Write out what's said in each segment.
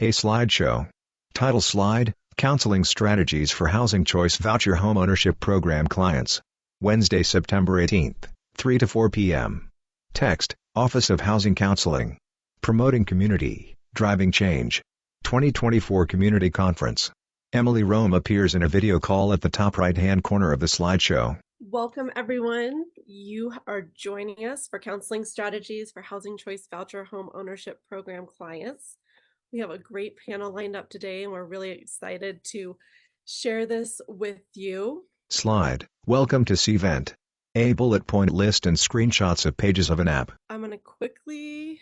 A slideshow. Title slide, Counseling Strategies for Housing Choice Voucher Homeownership Program Clients. Wednesday, September 18th, 3 to 4 p.m. Text, Office of Housing Counseling. Promoting Community, Driving Change. 2024 Community Conference. Emily Rome appears in a video call at the top right-hand corner of the slideshow. Welcome, everyone. You are joining us for Counseling Strategies for Housing Choice Voucher Home Ownership Program clients. We have a great panel lined up today, and we're really excited to share this with you. Slide. Welcome to CVent. A bullet point list and screenshots of pages of an app. I'm going to quickly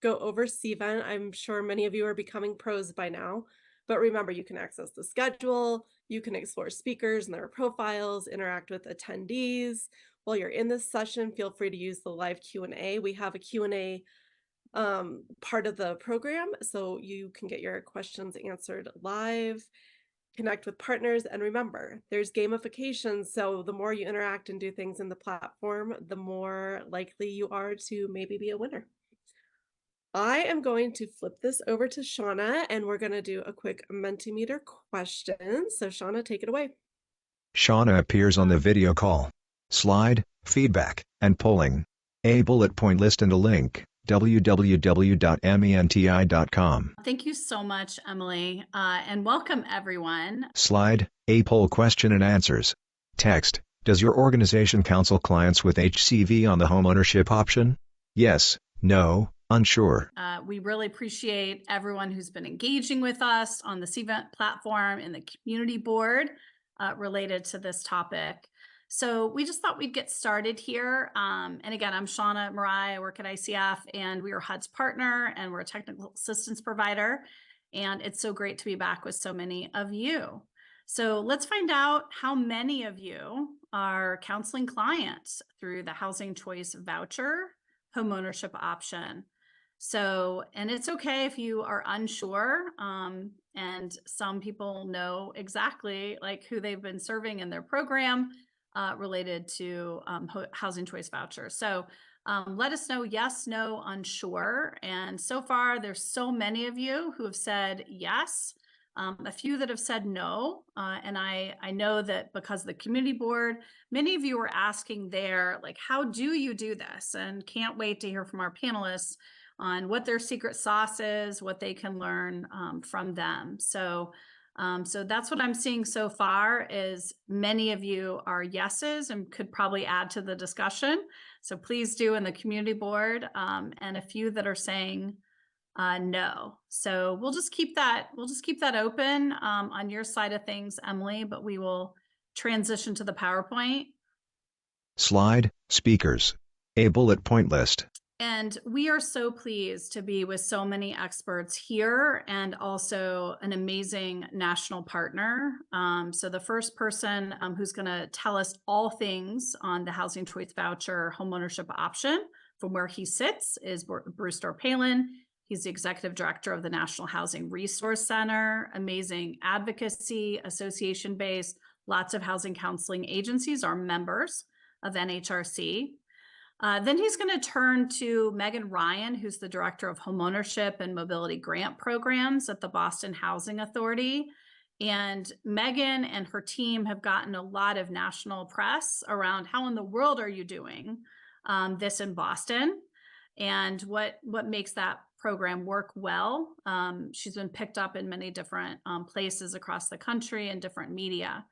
go over CVent. I'm sure many of you are becoming pros by now, but remember, you can access the schedule, you can explore speakers and their profiles, interact with attendees. While you're in this session, feel free to use the live Q&A. We have a Q&A part of the program, so you can get your questions answered live, connect with partners, and remember, there's gamification, so the more you interact and do things in the platform, the more likely you are to maybe be a winner. I am going to flip this over to Shauna, and we're going to do a quick Mentimeter question. So Shauna, take it away. Shauna appears on the video call. Slide, feedback, and polling. A bullet point list and a link, www.menti.com. Thank you so much, Emily, and welcome everyone. Slide, a poll question and answers. Text, does your organization counsel clients with HCV on the homeownership option? Yes, no, unsure. We really appreciate everyone who's been engaging with us on the CVent platform and the community board related to this topic. So we just thought we'd get started here. And again, I'm Shauna Marai. I work at ICF, and we are HUD's partner, and we're a technical assistance provider. And it's so great to be back with so many of you. So let's find out how many of you are counseling clients through the Housing Choice Voucher homeownership option. So, and it's okay if you are unsure, and some people know exactly like who they've been serving in their program related to Housing Choice Voucher. So let us know, yes, no, unsure. And so far, there's so many of you who have said yes, a few that have said no. And I know that because of the community board, many of you are asking there, like, how do you do this? And can't wait to hear from our panelists on what their secret sauce is, what they can learn from them. So that's what I'm seeing so far is many of you are yeses and could probably add to the discussion. So please do in the community board, and a few that are saying no. So we'll just keep that open on your side of things, Emily, but we will transition to the PowerPoint. Slide, speakers. A bullet point list. And we are so pleased to be with so many experts here and also an amazing national partner. So the first person who's going to tell us all things on the Housing Choice Voucher homeownership option from where he sits is Bruce Dorpalen. He's the executive director of the National Housing Resource Center, amazing advocacy, association-based, lots of housing counseling agencies are members of NHRC. Then he's going to turn to Megan Ryan, who's the Director of Homeownership and Mobility Grant Programs at the Boston Housing Authority. And Megan and her team have gotten a lot of national press around how in the world are you doing this in Boston, and what makes that program work well. She's been picked up in many different places across the country and different media.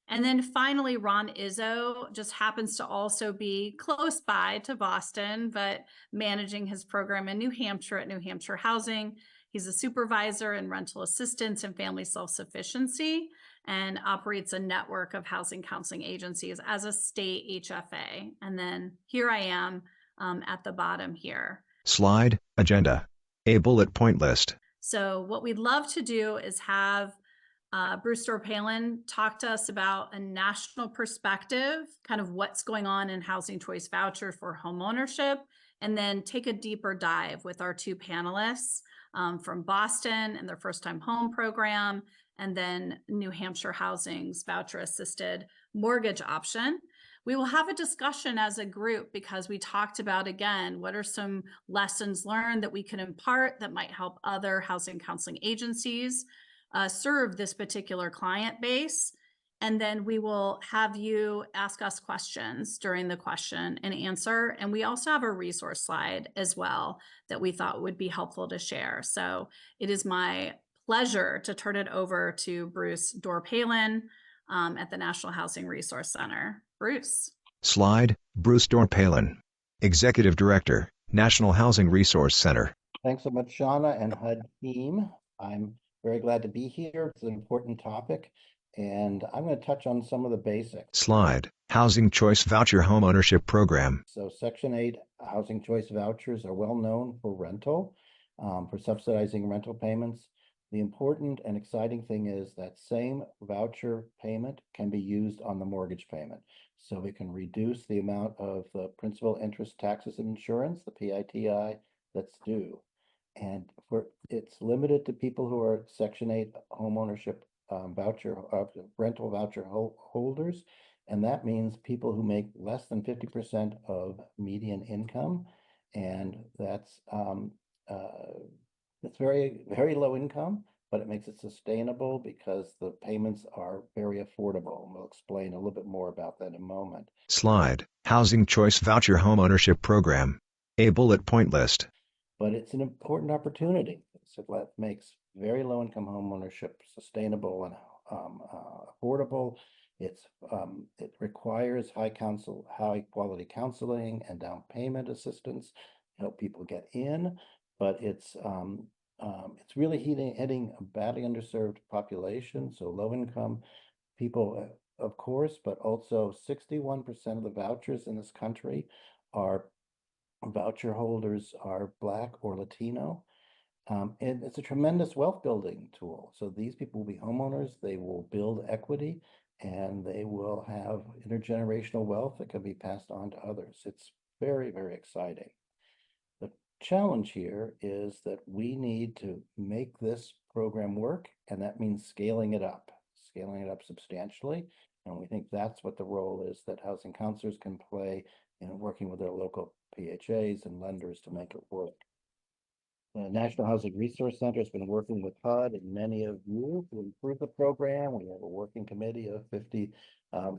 And then finally, Ron Izzo just happens to also be close by to Boston, but managing his program in New Hampshire at New Hampshire Housing. He's a supervisor in rental assistance and family self-sufficiency and operates a network of housing counseling agencies as a state HFA. And then here I am at the bottom here. Slide, agenda. A bullet point list. So what we'd love to do is have Bruce Dorpalen talk to us about a national perspective, kind of what's going on in Housing Choice Voucher for homeownership, and then take a deeper dive with our two panelists from Boston and their first time home program, and then New Hampshire Housing's voucher assisted mortgage option. We will have a discussion as a group because we talked about, again, what are some lessons learned that we can impart that might help other housing counseling agencies serve this particular client base. And then we will have you ask us questions during the question and answer. And we also have a resource slide as well that we thought would be helpful to share. So it is my pleasure to turn it over to Bruce Dorpalen at the National Housing Resource Center. Bruce. Slide, Bruce Dorpalen, Executive Director, National Housing Resource Center. Thanks so much, Shauna and HUD team. I'm very glad to be here. It's an important topic, and I'm going to touch on some of the basics. Slide, Housing Choice Voucher Homeownership Program. So Section 8 Housing Choice Vouchers are well known for rental, for subsidizing rental payments. The important and exciting thing is that same voucher payment can be used on the mortgage payment. So we can reduce the amount of the principal, interest, taxes, and insurance, the PITI, that's due. And it's limited to people who are Section 8 homeownership voucher, rental voucher holders. And that means people who make less than 50% of median income. And that's it's very, very low income, but it makes it sustainable because the payments are very affordable. And we'll explain a little bit more about that in a moment. Slide, Housing Choice Voucher Homeownership Program. A bullet point list. But it's an important opportunity. So that makes very low income homeownership sustainable and affordable. It requires high quality counseling and down payment assistance to help people get in. But it's really hitting a badly underserved population. So low income people, of course, but also 61% of the vouchers in this country are voucher holders are Black or Latino. And it's a tremendous wealth building tool. So these people will be homeowners, they will build equity, and they will have intergenerational wealth that can be passed on to others. It's very, very exciting. The challenge here is that we need to make this program work, and that means scaling it up substantially. And we think that's what the role is that housing counselors can play in working with their local PHAs and lenders to make it work. The National Housing Resource Center has been working with HUD and many of you to improve the program. We have a working committee of 50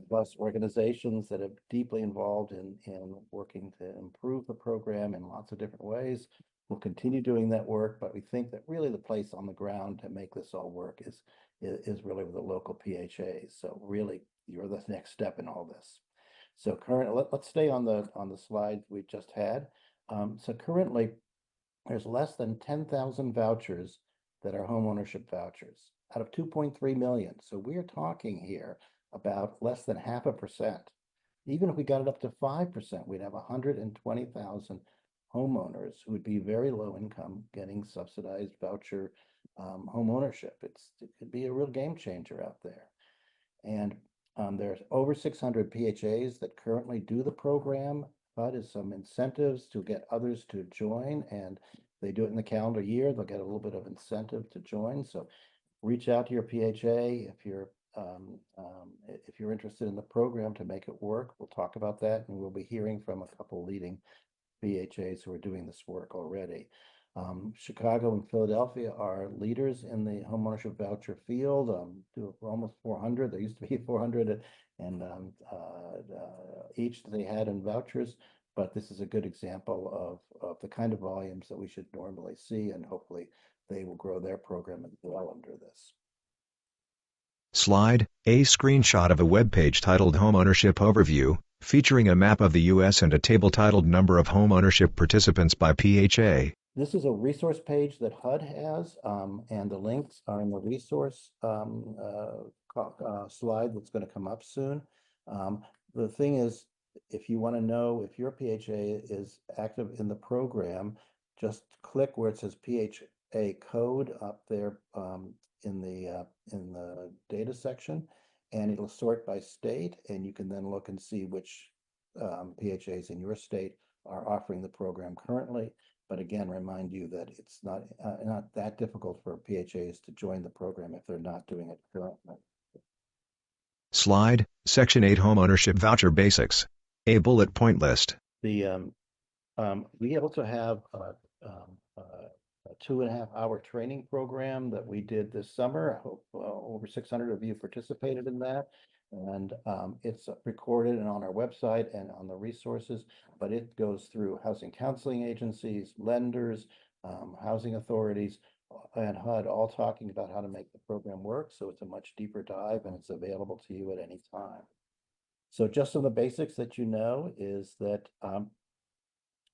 plus organizations that are deeply involved in working to improve the program in lots of different ways. We'll continue doing that work, but we think that really the place on the ground to make this all work is really with the local PHAs. So really, you're the next step in all this. So let's stay on the slide we just had. So currently, there's less than 10,000 vouchers that are homeownership vouchers out of 2.3 million. So we're talking here about less than 0.5%. Even if we got it up to 5%, we'd have 120,000 homeowners who would be very low income getting subsidized voucher homeownership. It could be a real game changer out there. And there's over 600 PHAs that currently do the program. HUD is some incentives to get others to join, and they do it in the calendar year. They'll get a little bit of incentive to join. So reach out to your PHA if you're interested in the program to make it work. We'll talk about that, and we'll be hearing from a couple leading PHAs who are doing this work already. Chicago and Philadelphia are leaders in the homeownership voucher field. Almost 400. There used to be 400 and each that they had in vouchers, but this is a good example of the kind of volumes that we should normally see, and hopefully they will grow their program as well under this. Slide, a screenshot of a web page titled Homeownership Overview, featuring a map of the U.S. and a table titled Number of Homeownership Participants by PHA. This is a resource page that HUD has, and the links are in the resource slide that's going to come up soon. The thing is, if you want to know if your PHA is active in the program, just click where it says PHA code up there in the data section, and it'll sort by state, and you can then look and see which PHAs in your state are offering the program currently. But again, remind you that it's not that difficult for PHAs to join the program if they're not doing it currently. Slide, Section 8 Homeownership Voucher Basics. A bullet point list. We also have a 2.5-hour training program that we did this summer. I hope over 600 of you participated in that. And it's recorded and on our website and on the resources, but it goes through housing counseling agencies, lenders, housing authorities, and HUD, all talking about how to make the program work. So it's a much deeper dive and it's available to you at any time. So just some of the basics that you know is that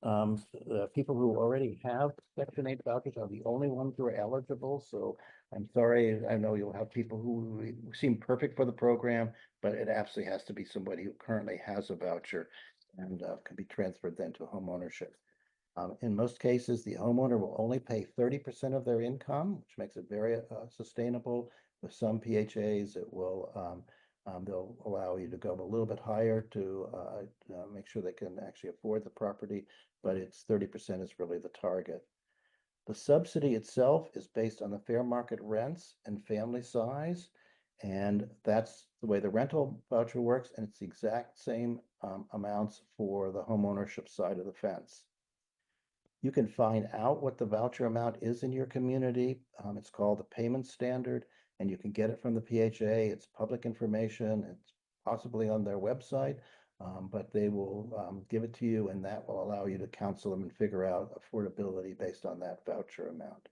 the people who already have Section 8 vouchers are the only ones who are eligible. So I'm sorry, I know you'll have people who seem perfect for the program, but it absolutely has to be somebody who currently has a voucher and can be transferred then to homeownership. In most cases, the homeowner will only pay 30% of their income, which makes it very sustainable. With some PHAs, it will they'll allow you to go a little bit higher to make sure they can actually afford the property, but it's 30% is really the target. The subsidy itself is based on the fair market rents and family size, and that's the way the rental voucher works, and it's the exact same amounts for the homeownership side of the fence. You can find out what the voucher amount is in your community. It's called the payment standard, and you can get it from the PHA. It's public information. It's possibly on their website, but they will give it to you, and that will allow you to counsel them and figure out affordability based on that voucher amount.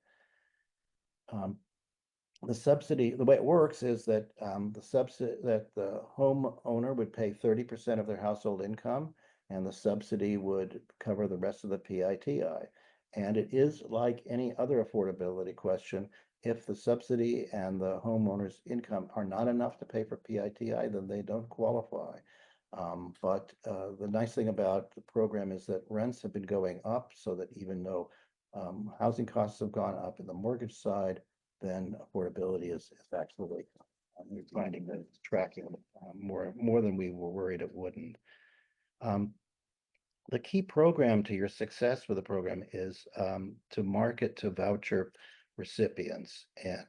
The subsidy, the way it works is that the homeowner would pay 30% of their household income, and the subsidy would cover the rest of the PITI. And it is like any other affordability question. If the subsidy and the homeowner's income are not enough to pay for PITI, then they don't qualify. But the nice thing about the program is that rents have been going up, so that even though housing costs have gone up in the mortgage side, then affordability is actually we're finding that it's tracking more than we were worried it wouldn't. The key program to your success with the program is to market to voucher recipients, and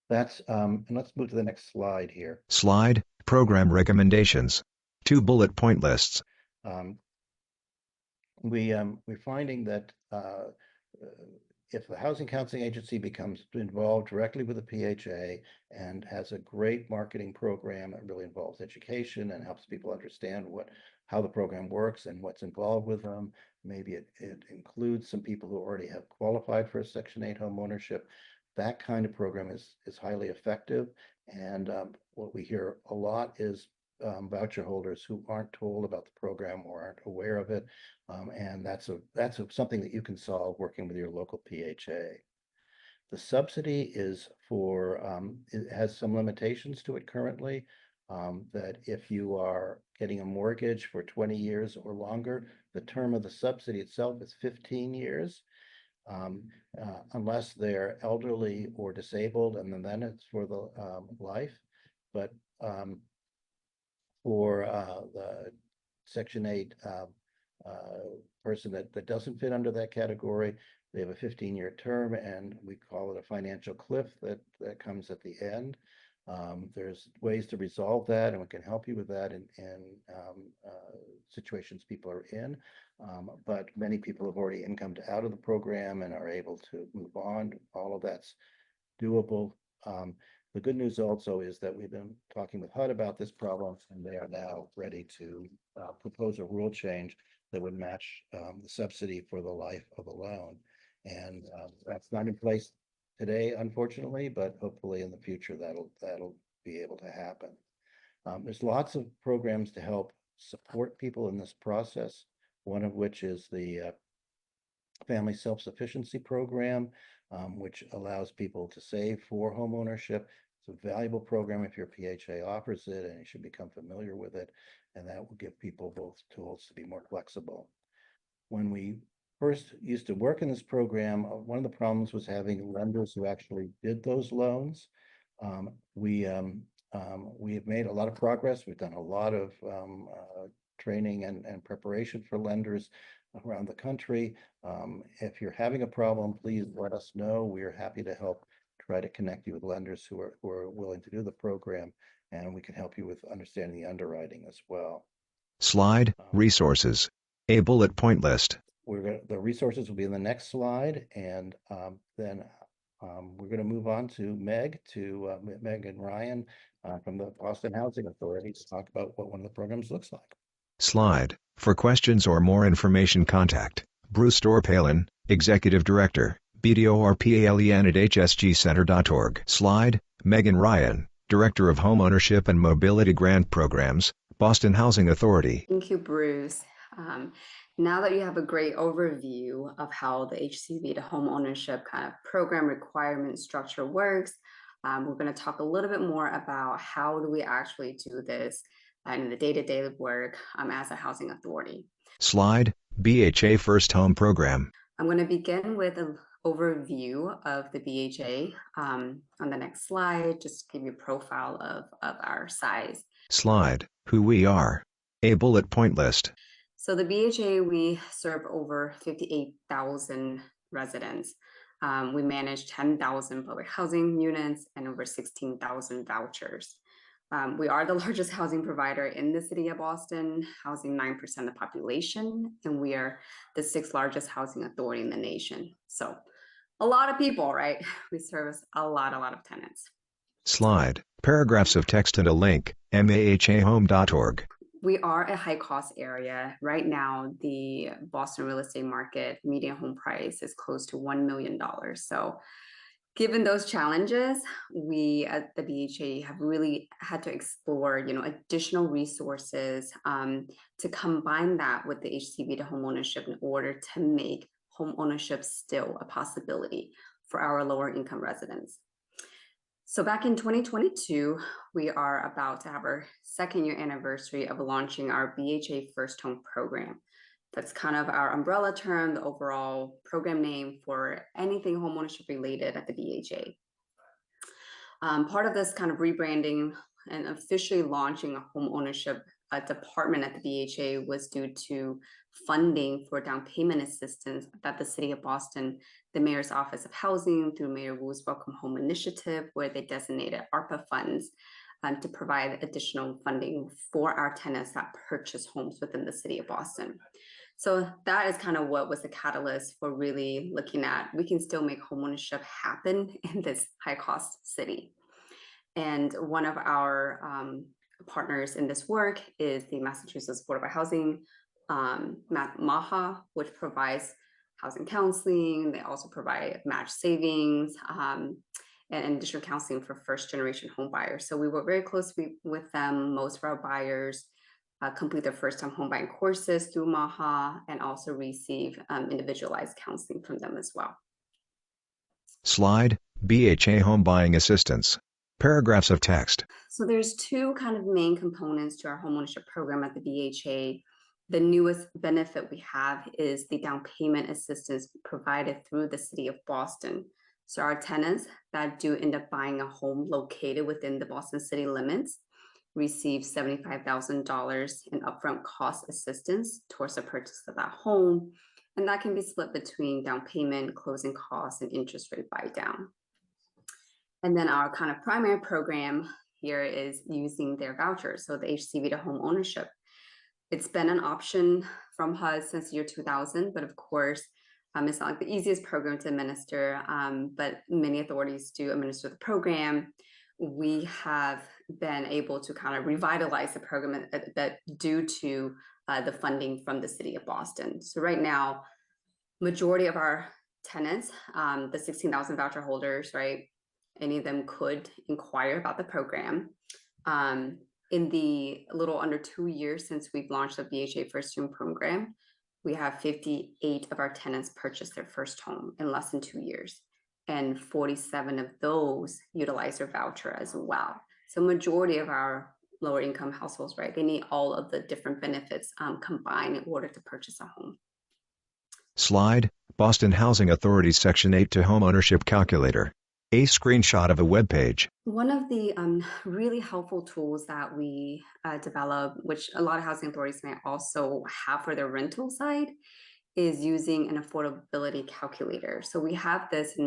that's and let's move to the next slide here. Slide, Program Recommendations. 2 bullet point lists. We're finding that if the housing counseling agency becomes involved directly with the PHA and has a great marketing program that really involves education and helps people understand how the program works and what's involved with them, maybe it includes some people who already have qualified for a Section 8 homeownership. That kind of program is highly effective. And what we hear a lot is voucher holders who aren't told about the program or aren't aware of it. And that's something that you can solve working with your local PHA. The subsidy is for, it has some limitations to it currently, that if you are getting a mortgage for 20 years or longer, the term of the subsidy itself is 15 years. Unless they're elderly or disabled, and then it's for the life. But for the Section 8 person that doesn't fit under that category, they have a 15-year term, and we call it a financial cliff that comes at the end. There's ways to resolve that, and we can help you with that in situations people are in. But many people have already incomed out of the program and are able to move on. All of that's doable. The good news also is that we've been talking with HUD about this problem, and they are now ready to propose a rule change that would match the subsidy for the life of the loan. And that's not in place today, unfortunately, but hopefully in the future that'll be able to happen. There's lots of programs to help support people in this process, one of which is the Family Self-Sufficiency Program, which allows people to save for homeownership. It's a valuable program if your PHA offers it, and you should become familiar with it, and that will give people both tools to be more flexible. When we first used to work in this program, one of the problems was having lenders who actually did those loans. We have made a lot of progress. We've done a lot of training and preparation for lenders around the country. If you're having a problem, please let us know. We are happy to help try to connect you with lenders who are willing to do the program, and we can help you with understanding the underwriting as well. Slide, resources. A bullet point list. The resources will be in the next slide, and then we're going to move on to Meg and Ryan from the Boston Housing Authority to talk about what one of the programs looks like. Slide. For questions or more information, contact Bruce Dorpalen, Executive Director, BDORPALEN at hsgcenter.org. Slide. Megan Ryan, Director of Homeownership and Mobility Grant Programs, Boston Housing Authority. Thank you, Bruce. Now that you have a great overview of how the HCV to homeownership kind of program requirement structure works, we're going to talk a little bit more about how do we actually do this in the day-to-day work as a housing authority. Slide. BHA First Home Program. I'm going to begin with an overview of the BHA on the next slide, just to give you a profile of our size. Slide. Who we are. A bullet point list. So the BHA, we serve over 58,000 residents. We manage 10,000 public housing units and over 16,000 vouchers. We are the largest housing provider in the city of Boston, housing 9% of the population, and we are the 6th largest housing authority in the nation. So a lot of people, right? We service a lot of tenants. Slide. Paragraphs of text and a link, mahahome.org. We are a high cost area. Right now, the Boston real estate market median home price is close to $1 million. So given those challenges, we at the BHA have really had to explore, additional resources to combine that with the HCV to homeownership in order to make homeownership still a possibility for our lower income residents. So back in 2022, we are about to have our 2nd year anniversary of launching our BHA First Home program. That's kind of our umbrella term, the overall program name for anything homeownership related at the BHA. Part of this kind of rebranding and officially launching a homeownership department at the BHA was due to funding for down payment assistance that the city of Boston, the Mayor's Office of Housing through Mayor Wu's Welcome Home Initiative, where they designated ARPA funds to provide additional funding for our tenants that purchase homes within the city of Boston. So that is kind of what was the catalyst for really looking at, we can still make homeownership happen in this high cost city. And one of our partners in this work is the Massachusetts Board of Housing, MAHA, which provides housing counseling. They also provide match savings and additional counseling for first generation home buyers. So we work very closely with them. Most of our buyers complete their first time home buying courses through MAHA and also receive individualized counseling from them as well. Slide. BHA Home Buying Assistance. Paragraphs of text. So there's 2 kind of main components to our homeownership program at the BHA. The newest benefit we have is the down payment assistance provided through the city of Boston. So our tenants that do end up buying a home located within the Boston city limits receive $75,000 in upfront cost assistance towards the purchase of that home. And that can be split between down payment, closing costs, and interest rate buy down. And then our kind of primary program here is using their vouchers. So the HCV to home ownership. It's been an option from HUD since year 2000, but of course, it's not like the easiest program to administer, but many authorities do administer the program. We have been able to kind of revitalize the program that due to the funding from the city of Boston. So right now, majority of our tenants, the 16,000 voucher holders, right, any of them could inquire about the program. In the little under 2 years since we've launched the BHA First Home program, we have 58 of our tenants purchase their first home in less than 2 years. And 47 of those utilize their voucher as well. So majority of our lower income households, right, they need all of the different benefits combined in order to purchase a home. Slide. Boston Housing Authority Section 8 to Homeownership Calculator. A screenshot of a web page. One of the really helpful tools that we develop, which a lot of housing authorities may also have for their rental side, is using an affordability calculator. So we have this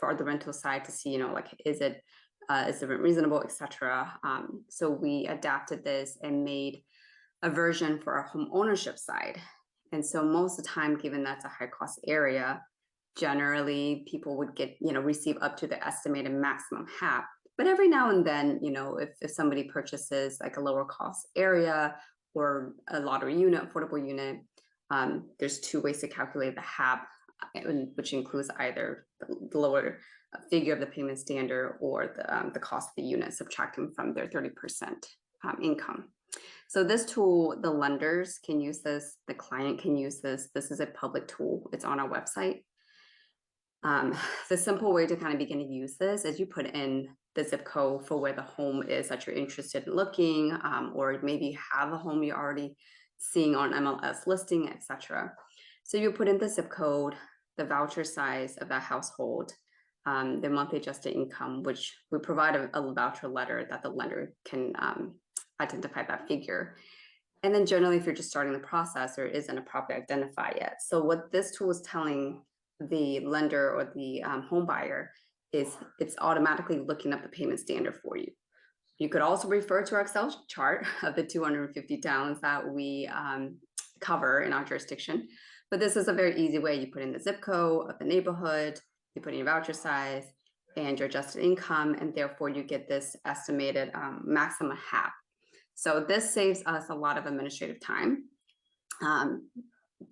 for the rental side to see, you know, like, is the rent reasonable, etc. So we adapted this and made a version for our home ownership side. And so most of the time, given that's a high cost area, generally people would get, you know, receive up to the estimated maximum HAP. But every now and then, you know, if somebody purchases like a lower cost area or a lottery unit, affordable unit, there's two ways to calculate the HAP, which includes either the lower figure of the payment standard or the cost of the unit, subtracting from their 30% income. So this tool, the lenders can use this, the client can use this. This is a public tool. It's on our website. The simple way to kind of begin to use this is you put in the zip code for where the home is that you're interested in looking, or maybe have a home you're already seeing on MLS listing, etc. So you put in the zip code, the voucher size of that household, the monthly adjusted income, which we provide a voucher letter that the lender can identify that figure. And then generally, if you're just starting the process, there isn't a property identified yet. So what this tool is telling the lender or the home buyer is it's automatically looking up the payment standard for you. You could also refer to our Excel chart of the 250 towns that we cover in our jurisdiction. But this is a very easy way. You put in the zip code of the neighborhood, you put in your voucher size and your adjusted income, and therefore you get this estimated maximum HAP. So this saves us a lot of administrative time.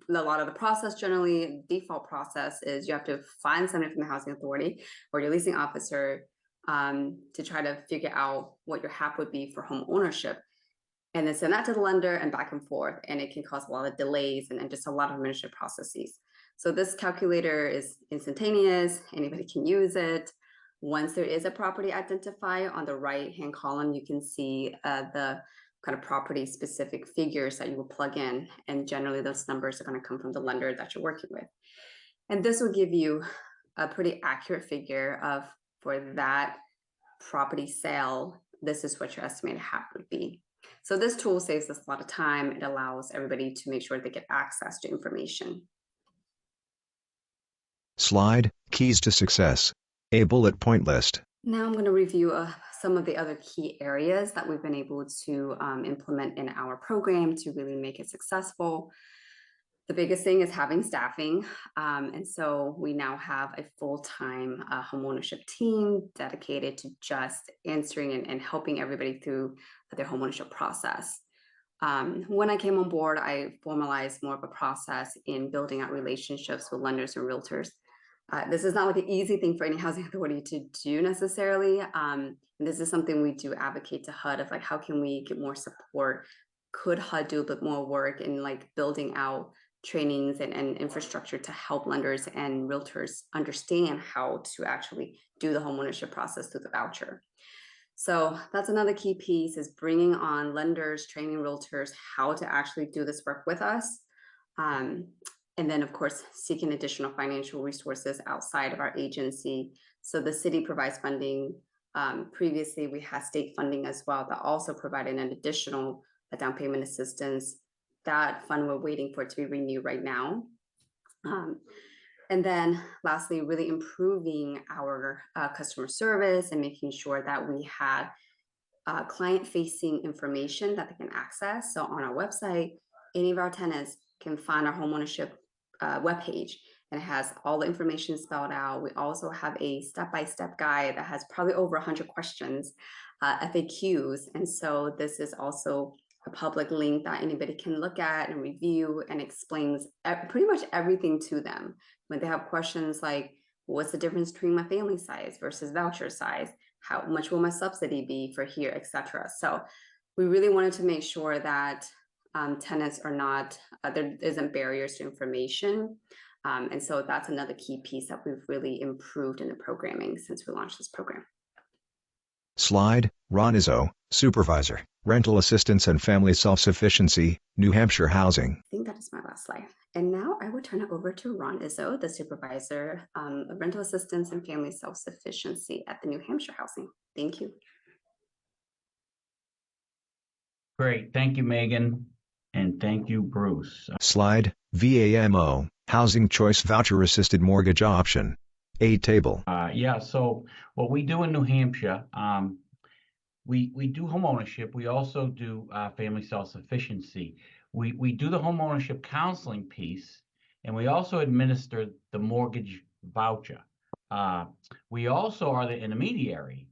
A lot of the process, generally, default process is you have to find somebody from the housing authority or your leasing officer to try to figure out what your HAP would be for home ownership, and then send that to the lender and back and forth. And it can cause a lot of delays and just a lot of administrative processes. So this calculator is instantaneous. Anybody can use it. Once there is a property identifier, on the right-hand column, you can see the kind of property specific figures that you will plug in. And generally those numbers are going to come from the lender that you're working with. And this will give you a pretty accurate figure of, for that property sale, this is what your estimated HAP would be. So this tool saves us a lot of time. It allows everybody to make sure they get access to information. Slide, Keys to Success. A bullet point list. Now I'm going to review some of the other key areas that we've been able to implement in our program to really make it successful. The biggest thing is having staffing. And so we now have a full-time homeownership team dedicated to just answering and helping everybody through their homeownership process. When I came on board, I formalized more of a process in building out relationships with lenders and realtors. This is not like an easy thing for any housing authority to do necessarily. And this is something we do advocate to HUD of like, how can we get more support? Could HUD do a bit more work in like building out trainings and infrastructure to help lenders and realtors understand how to actually do the homeownership process through the voucher? So that's another key piece, is bringing on lenders, training realtors how to actually do this work with us. And then, of course, seeking additional financial resources outside of our agency. So the city provides funding. Previously, we had state funding as well that also provided an additional down payment assistance. That fund, we're waiting for it to be renewed right now. And then lastly, really improving our customer service and making sure that we have client-facing information that they can access. So on our website, any of our tenants can find our homeownership webpage, and it has all the information spelled out. We also have a step-by-step guide that has probably over 100 questions, FAQs. And so this is also a public link that anybody can look at and review, and explains pretty much everything to them. When they have questions like, what's the difference between my family size versus voucher size? How much will my subsidy be for here, etc. So we really wanted to make sure that tenants are not, there isn't barriers to information. And so that's another key piece that we've really improved in the programming since we launched this program. Slide, Ron Izzo, Supervisor, Rental Assistance and Family Self-Sufficiency, New Hampshire Housing. I think that is my last slide. And now I will turn it over to Ron Izzo, the Supervisor of Rental Assistance and Family Self-Sufficiency at the New Hampshire Housing. Thank you. Great. Thank you, Megan. And thank you, Bruce. Slide, VAMO, Housing Choice Voucher Assisted Mortgage Option. A table. Yeah, so what we do in New Hampshire, we do home ownership. We also do family self-sufficiency. We do the home ownership counseling piece, and we also administer the mortgage voucher. We also are the intermediary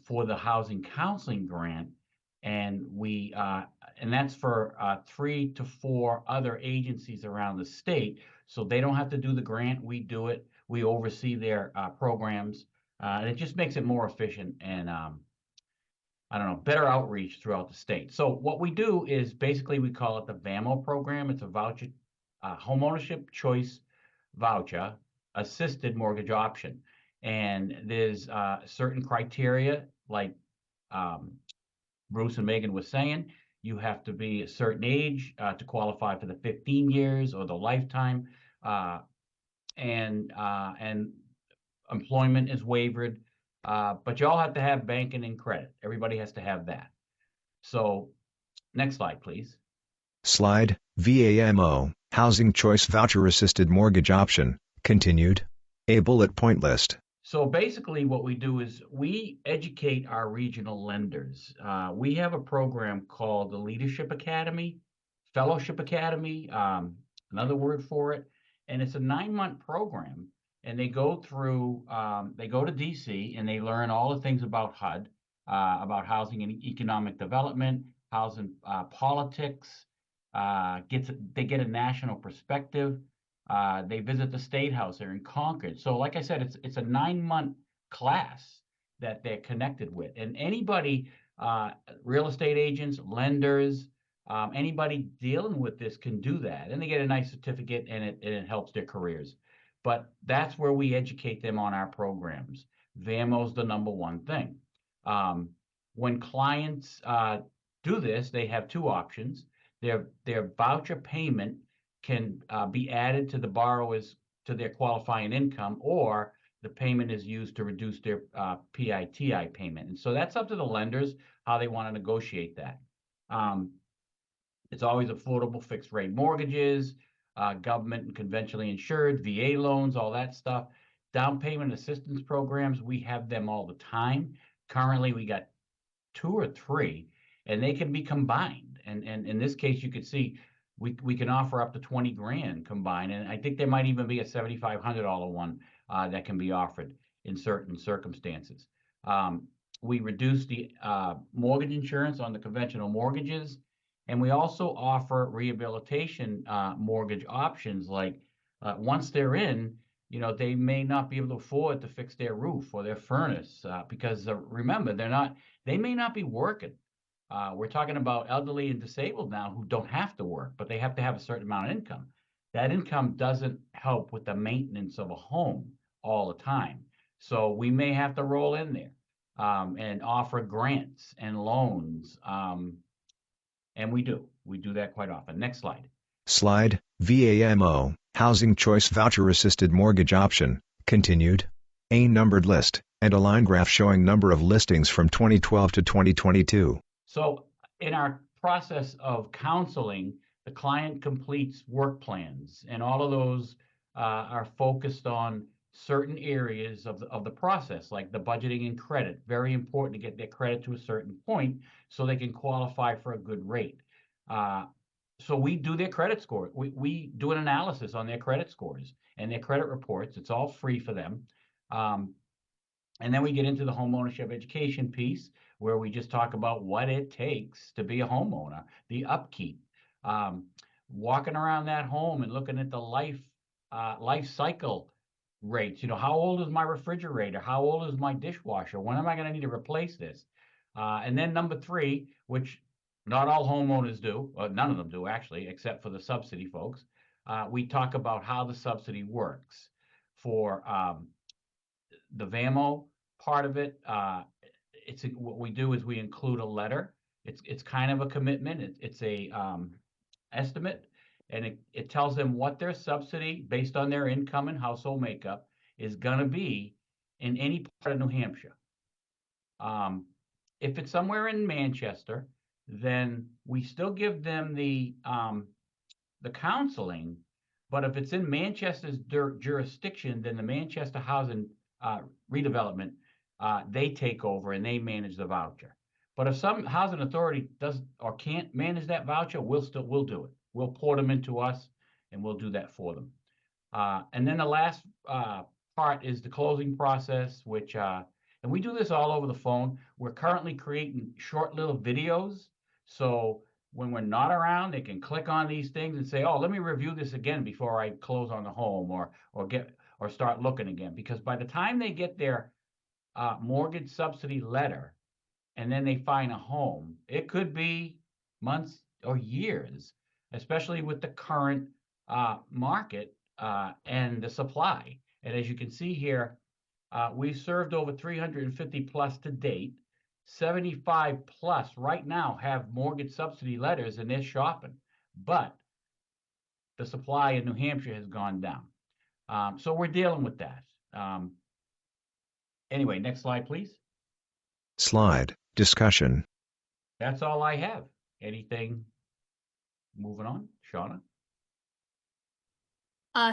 for the housing counseling grant, and and that's for 3 to 4 other agencies around the state. So they don't have to do the grant. We do it. We oversee their programs, and it just makes it more efficient and I don't know, better outreach throughout the state. So what we do is basically we call it the VAMO program. It's a voucher, homeownership choice voucher, assisted mortgage option. And there's certain criteria, like Bruce and Megan was saying. You have to be a certain age to qualify for the 15 years or the lifetime, and employment is waived. But you all have to have banking and credit. Everybody has to have that. So next slide, please. Slide, VAMO, Housing Choice Voucher Assisted Mortgage Option, continued. A bullet point list. So basically what we do is we educate our regional lenders. We have a program called the Leadership Academy, Fellowship Academy, another word for it. And it's a 9-month program. And they go through, they go to DC and they learn all the things about HUD, about housing and economic development, housing politics, they get a national perspective. They visit the State House there in Concord. So like I said, it's a 9-month class that they're connected with. And anybody, real estate agents, lenders, anybody dealing with this can do that. And they get a nice certificate and it helps their careers. But that's where we educate them on our programs. VAMO's the #1 thing. When clients do this, they have 2 options. Their voucher payment can be added to the borrower's, to their qualifying income, or the payment is used to reduce their PITI payment. And so that's up to the lenders, how they want to negotiate that. It's always affordable fixed rate mortgages, government and conventionally insured, VA loans, all that stuff. Down payment assistance programs, we have them all the time. Currently, we got 2 or 3, and they can be combined. And in this case, you could see we can offer up to 20 grand combined, and I think there might even be a $7,500 one that can be offered in certain circumstances. We reduce the mortgage insurance on the conventional mortgages, and we also offer rehabilitation mortgage options. Like once they're in, they may not be able to afford to fix their roof or their furnace because remember, they may not be working. We're talking about elderly and disabled now who don't have to work, but they have to have a certain amount of income. That income doesn't help with the maintenance of a home all the time. So we may have to roll in there and offer grants and loans. And we do that quite often. Next slide. Slide, VAMO, Housing Choice Voucher Assisted Mortgage Option, continued. A numbered list, and a line graph showing number of listings from 2012 to 2022. So in our process of counseling, the client completes work plans, and all of those are focused on certain areas of the process, like the budgeting and credit. Very important to get their credit to a certain point so they can qualify for a good rate. So we do their credit score. We do an analysis on their credit scores and their credit reports. It's all free for them. And then we get into the homeownership education piece, where we just talk about what it takes to be a homeowner, the upkeep, walking around that home and looking at the life cycle rates. How old is my refrigerator? How old is my dishwasher? When am I going to need to replace this? And then number 3, which not all homeowners do, or none of them do actually, except for the subsidy folks. We talk about how the subsidy works for the VAMO part of it. What we do is we include a letter. It's kind of a commitment. It's a estimate, and it tells them what their subsidy based on their income and household makeup is going to be in any part of New Hampshire. If it's somewhere in Manchester, then we still give them the counseling. But if it's in Manchester's jurisdiction, then the Manchester Housing redevelopment, they take over and they manage the voucher. But if some housing authority doesn't or can't manage that voucher, we'll do it. We'll port them into us and we'll do that for them. And then the last part is the closing process, which, and we do this all over the phone. We're currently creating short little videos. So when we're not around, they can click on these things and say, oh, let me review this again before I close on the home or start looking again. Because by the time they get their mortgage subsidy letter and then they find a home, it could be months or years, especially with the current market and the supply. And as you can see here, we've served over 350 plus to date. 75 plus right now have mortgage subsidy letters and they're shopping, but the supply in New Hampshire has gone down. So we're dealing with that. Anyway, next slide, please. Slide, discussion. That's all I have. Anything? Moving on, Shauna?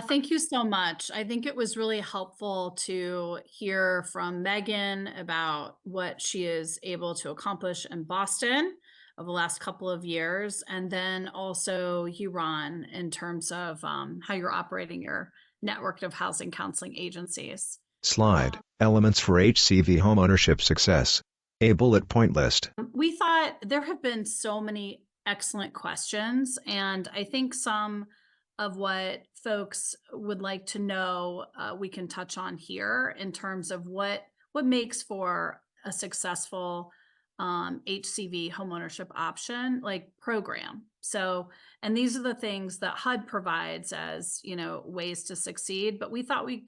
Thank you so much. I think it was really helpful to hear from Megan about what she is able to accomplish in Boston over the last couple of years. And then also you, Ron, in terms of how you're operating your network of housing counseling agencies. Slide, elements for HCV homeownership success. A bullet point list. We thought there have been so many excellent questions, and I think some of what folks would like to know we can touch on here in terms of what makes for a successful HCV homeownership option, like program. So, and these are the things that HUD provides as, ways to succeed, but we thought we,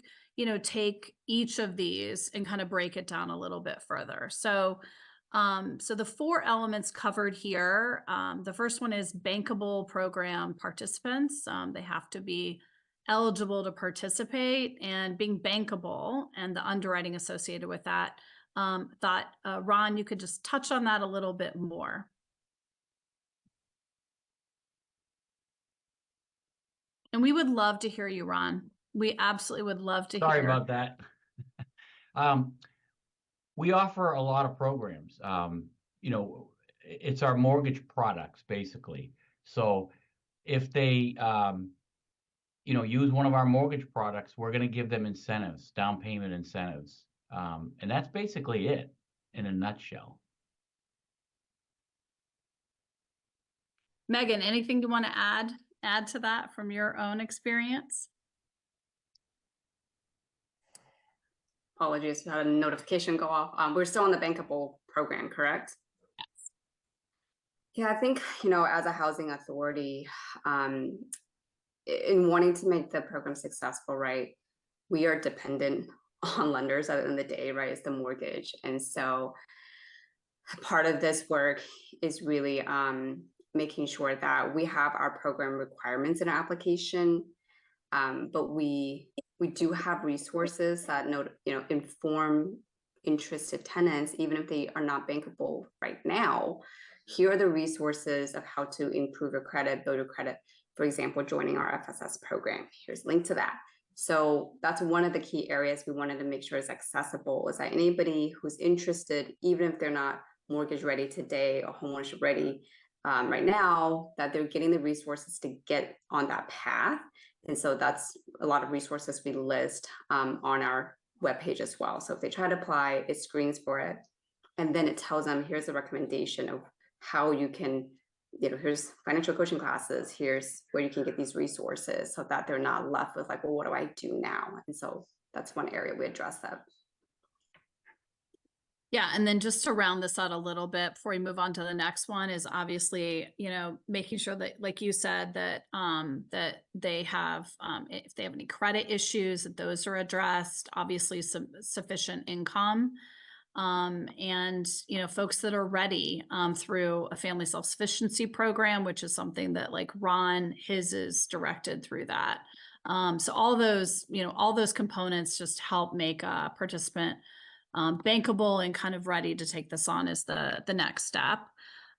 take each of these and kind of break it down a little bit further. So, so the 4 elements covered here, the first one is bankable program participants. They have to be eligible to participate, and being bankable and the underwriting associated with that. Thought, Ron, you could just touch on that a little bit more. And we would love to hear you, Ron. We absolutely would love to hear. Sorry about that. We offer a lot of programs. It's our mortgage products, basically. So if they, use one of our mortgage products, we're going to give them incentives, down payment incentives. And that's basically it in a nutshell. Megan, anything you want to add to that from your own experience? Apologies, we had a notification go off. We're still on the bankable program, correct? Yes. Yeah, I think, as a housing authority, in wanting to make the program successful, right, we are dependent on lenders at the end of the day, right? It's the mortgage. And so part of this work is really making sure that we have our program requirements in our application, but we do have resources that inform interested tenants, even if they are not bankable right now. Here are the resources of how to improve your credit, build your credit. For example, joining our FSS program. Here's a link to that. So that's one of the key areas we wanted to make sure is accessible, is that anybody who's interested, even if they're not mortgage ready today or homeownership ready right now, that they're getting the resources to get on that path. And so that's a lot of resources we list on our webpage as well. So if they try to apply, it screens for it. And then it tells them, here's a recommendation of how you can, here's financial coaching classes, here's where you can get these resources, so that they're not left with like, well, what do I do now? And so that's one area we address that. Yeah, and then just to round this out a little bit before we move on to the next one is obviously, making sure that, like you said, that that they have, if they have any credit issues, that those are addressed. Obviously, some sufficient income, and folks that are ready through a family self-sufficiency program, which is something that like Ron, his is directed through that. So all those components just help make a participant bankable and kind of ready to take this on as the next step.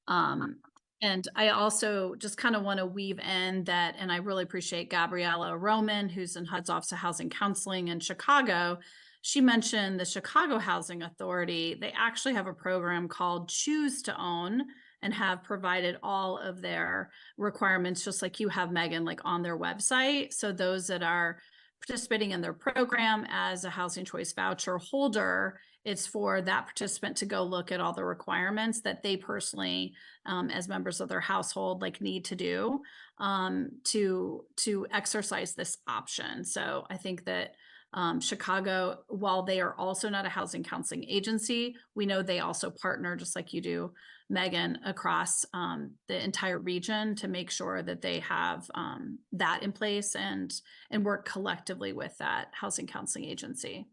And I also just kind of want to weave in that, and I really appreciate Gabriella Roman, who's in HUD's Office of Housing Counseling in Chicago. she mentioned the Chicago Housing Authority. They actually have a program called Choose to Own and have provided all of their requirements, just like you have, Megan, like on their website. So those that are participating in their program as a Housing Choice Voucher holder, it's for that participant to go look at all the requirements that they personally, as members of their household, like need to do to exercise this option. So I think that Chicago, while they are also not a housing counseling agency, we know they also partner, just like you do, Megan, across the entire region to make sure that they have that in place and work collectively with that housing counseling agency.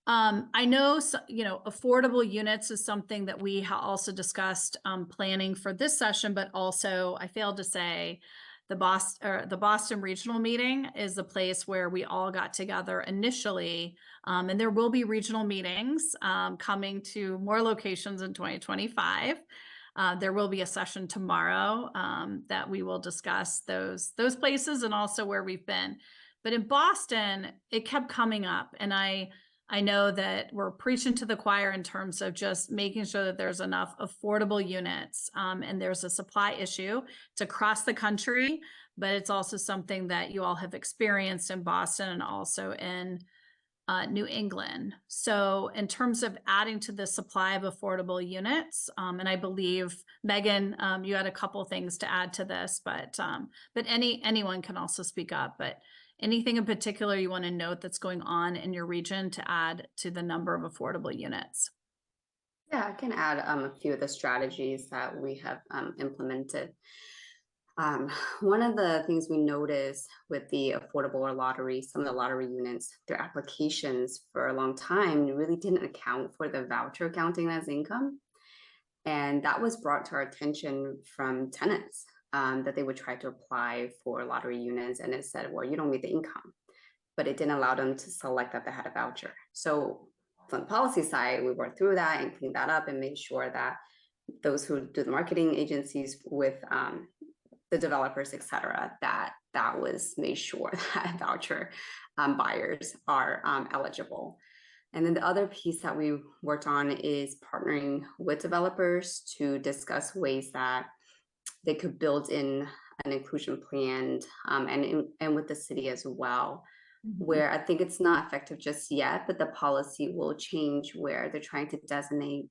I know, affordable units is something that we also discussed planning for this session, but also I failed to say the Boston regional meeting is the place where we all got together initially. And there will be regional meetings coming to more locations in 2025. There will be a session tomorrow that we will discuss those places and also where we've been. But in Boston, it kept coming up, and I know that we're preaching to the choir in terms of just making sure that there's enough affordable units, and there's a supply issue. It's across the country, but it's also something that you all have experienced in Boston and also in New England. So in terms of adding to the supply of affordable units, and I believe, Megan, you had a couple things to add to this, but anyone can also speak up. But anything in particular you want to note that's going on in your region to add to the number of affordable units? Yeah, I can add a few of the strategies that we have implemented. One of the things we noticed with the affordable or lottery, some of the lottery units, their applications for a long time really didn't account for the voucher counting as income. And that was brought to our attention from tenants that they would try to apply for lottery units, and it said, well, you don't meet the income, but it didn't allow them to select that they had a voucher. So from the policy side, we worked through that and cleaned that up and made sure that those who do the marketing agencies with the developers, et cetera, that was made sure that voucher buyers are eligible. And then the other piece that we worked on is partnering with developers to discuss ways that they could build in an inclusion plan and with the city as well, where I think it's not effective just yet, but the policy will change where they're trying to designate,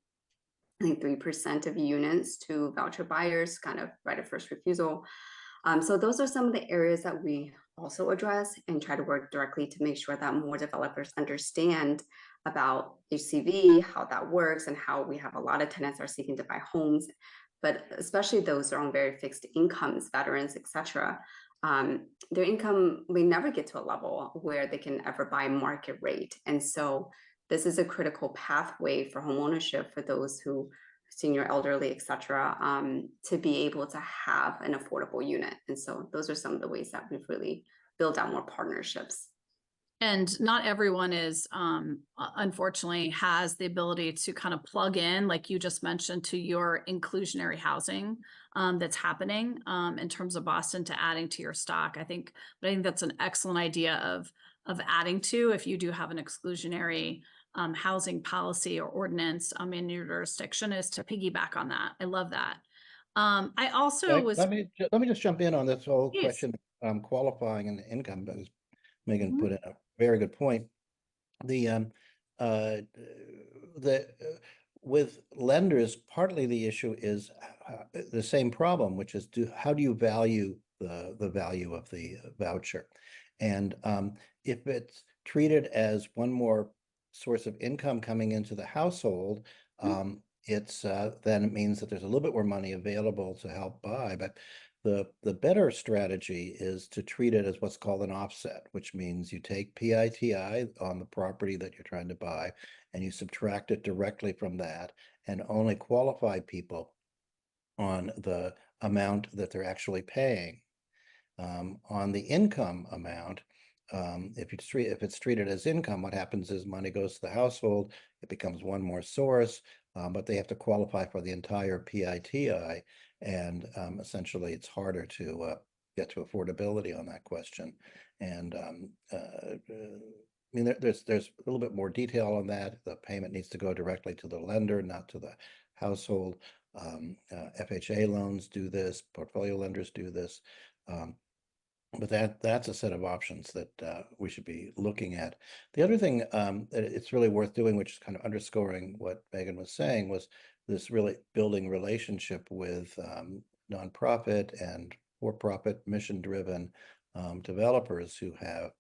I think, 3% of units to voucher buyers, kind of right of first refusal. So those are some of the areas that we also address and try to work directly to make sure that more developers understand about HCV, how that works, and how we have a lot of tenants are seeking to buy homes, but especially those that are on very fixed incomes, veterans, et cetera. Their income may never get to a level where they can ever buy market rate. And so this is a critical pathway for homeownership for those who senior, elderly, et cetera, to be able to have an affordable unit. And so those are some of the ways that we've really built out more partnerships. And not everyone is, unfortunately, has the ability to kind of plug in, like you just mentioned, to your inclusionary housing that's happening in terms of Boston to adding to your stock. I think that's an excellent idea of adding to if you do have an exclusionary housing policy or ordinance in your jurisdiction, is to piggyback on that. I love that. I also was. Let me just jump in on this whole Please. question, qualifying and income, because Megan put in a very good point. With lenders, partly the issue is the same problem, which is how do you value the value of the voucher? And if it's treated as one more source of income coming into the household, it's then it means that there's a little bit more money available to help buy. But the better strategy is to treat it as what's called an offset, which means you take PITI on the property that you're trying to buy and you subtract it directly from that and only qualify people on the amount that they're actually paying. On the income amount, if it's treated as income, what happens is money goes to the household, it becomes one more source, but they have to qualify for the entire PITI. And essentially, it's harder to get to affordability on that question. And mean, there's a little bit more detail on that. The payment needs to go directly to the lender, not to the household. FHA loans do this, portfolio lenders do this. But that's a set of options that we should be looking at. The other thing that it's really worth doing, which is kind of underscoring what Megan was saying, was this really building relationship with nonprofit and for-profit, mission-driven developers who have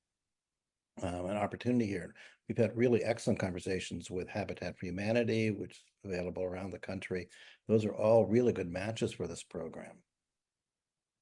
an opportunity here. We've had really excellent conversations with Habitat for Humanity, which is available around the country. Those are all really good matches for this program.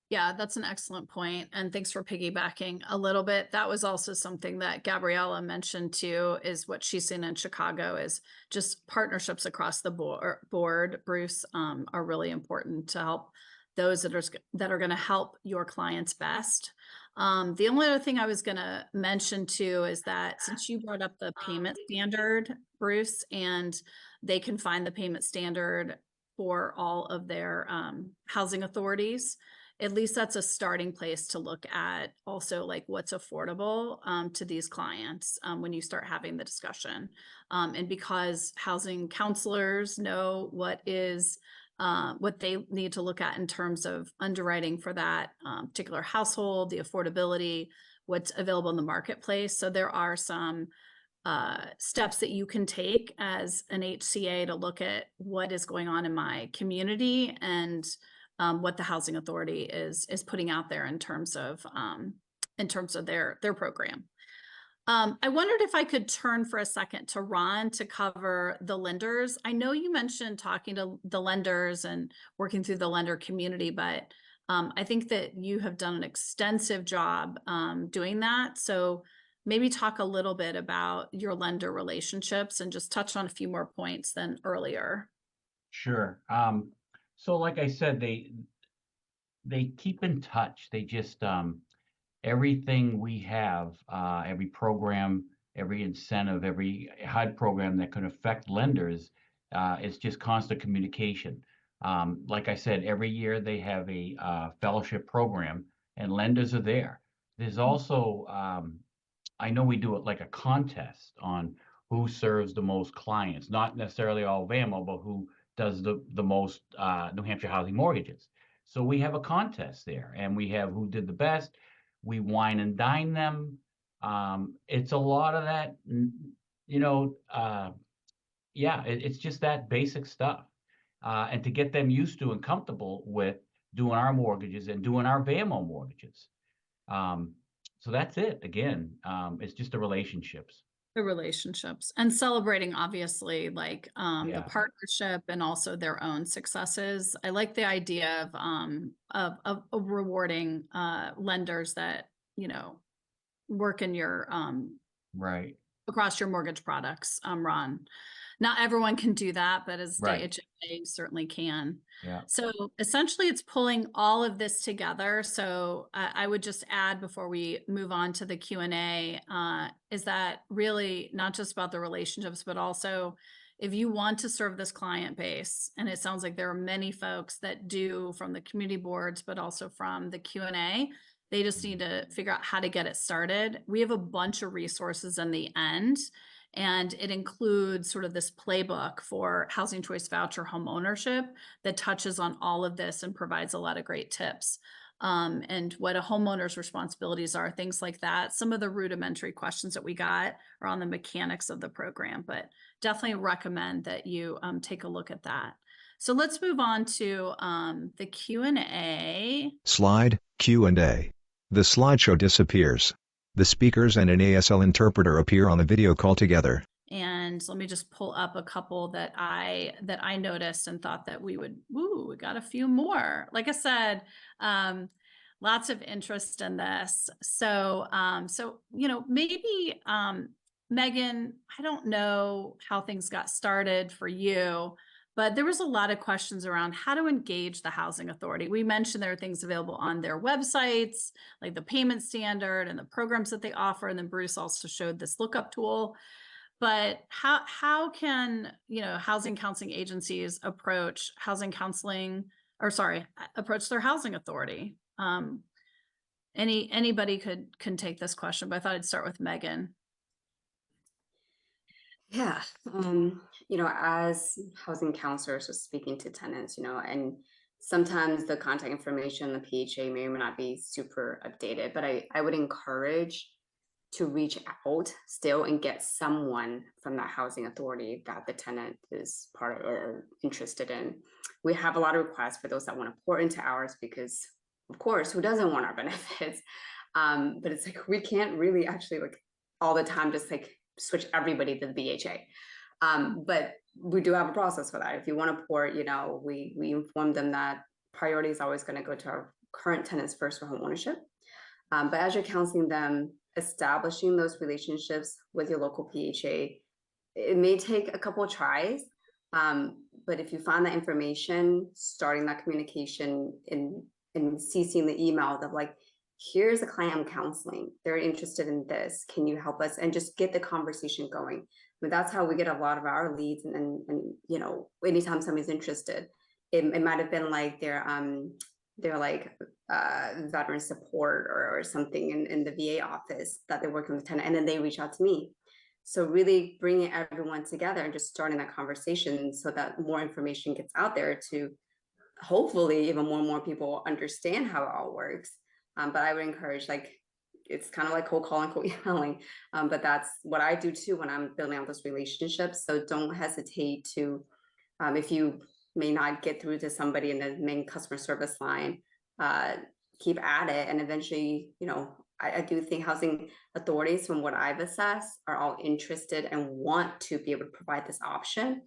Yeah, that's an excellent point. And thanks for piggybacking a little bit. That was also something that Gabriella mentioned too, is what she's seen in Chicago is just partnerships across the board, Bruce, are really important to help those that are going to help your clients best. The only other thing I was going to mention too is that since you brought up the payment standard, Bruce, and they can find the payment standard for all of their housing authorities, at least that's a starting place to look at also like what's affordable to these clients when you start having the discussion. And because housing counselors know what they need to look at in terms of underwriting for that particular household, the affordability, what's available in the marketplace. So there are some steps that you can take as an HCA to look at what is going on in my community and what the housing authority is putting out there in terms of their program. I wondered if I could turn for a second to Ron to cover the lenders. I know you mentioned talking to the lenders and working through the lender community, but I think that you have done an extensive job doing that. So maybe talk a little bit about your lender relationships and just touch on a few more points than earlier. Sure. So like I said, they keep in touch. They just everything we have, every program, every incentive, every HUD program that could affect lenders, it's just constant communication. Like I said, every year they have a fellowship program, and lenders are there. There's also, I know we do it like a contest on who serves the most clients, not necessarily all VAMO, but who does the most New Hampshire housing mortgages. So we have a contest there, and we have who did the best. We wine and dine them. It's a lot of that, yeah, it's just that basic stuff. And to get them used to and comfortable with doing our mortgages and doing our VAMO mortgages. So that's it. Again, it's just the relationships. The relationships and celebrating, obviously, like the Yeah. partnership and also their own successes. I like the idea of rewarding lenders that work in your Right. across your mortgage products, Ron. Not everyone can do that, but as Right. DHA certainly can. Yeah. So essentially it's pulling all of this together. So I would just add before we move on to the Q&A, is that really not just about the relationships, but also if you want to serve this client base, and it sounds like there are many folks that do from the community boards, but also from the Q&A, they just need to figure out how to get it started. We have a bunch of resources in the end, and it includes sort of this playbook for Housing Choice Voucher home ownership that touches on all of this and provides a lot of great tips. And what a homeowner's responsibilities are, things like that. Some of the rudimentary questions that we got are on the mechanics of the program, but definitely recommend that you take a look at that. So let's move on to the Q&A. Slide, Q&A. The slideshow disappears. The speakers and an ASL interpreter appear on the video call together. And let me just pull up a couple that I noticed and thought that we would, we got a few more. Like I said, lots of interest in this. So, maybe, Megan, I don't know how things got started for you, but there was a lot of questions around how to engage the housing authority. We mentioned there are things available on their websites, like the payment standard and the programs that they offer. And then Bruce also showed this lookup tool. But how can, housing counseling agencies approach approach their housing authority? Anybody can take this question, but I thought I'd start with Megan. Yeah, as housing counselors are speaking to tenants, and sometimes the contact information, the PHA may or may not be super updated, but I would encourage to reach out still and get someone from that housing authority that the tenant is part of or interested in. We have a lot of requests for those that want to pour into ours because, of course, who doesn't want our benefits? But it's like we can't really actually like all the time just like switch everybody to the BHA. But we do have a process for that. If you want to port, we inform them that priority is always going to go to our current tenants first for home ownership. But as you're counseling them, establishing those relationships with your local PHA, it may take a couple of tries. But if you find that information, starting that communication in CCing the email of like, here's a client I'm counseling. They're interested in this. Can you help us? And just get the conversation going. But that's how we get a lot of our leads. And anytime somebody's interested, it might have been like they're like veteran support or something in the VA office that they're working with the tenant, and then they reach out to me. So really bringing everyone together and just starting that conversation so that more information gets out there to hopefully even more and more people understand how it all works. But I would encourage, like, it's kind of like cold calling, cold emailing, but that's what I do too when I'm building out those relationships. So don't hesitate to, if you may not get through to somebody in the main customer service line, keep at it. And eventually, I do think housing authorities, from what I've assessed, are all interested and want to be able to provide this option.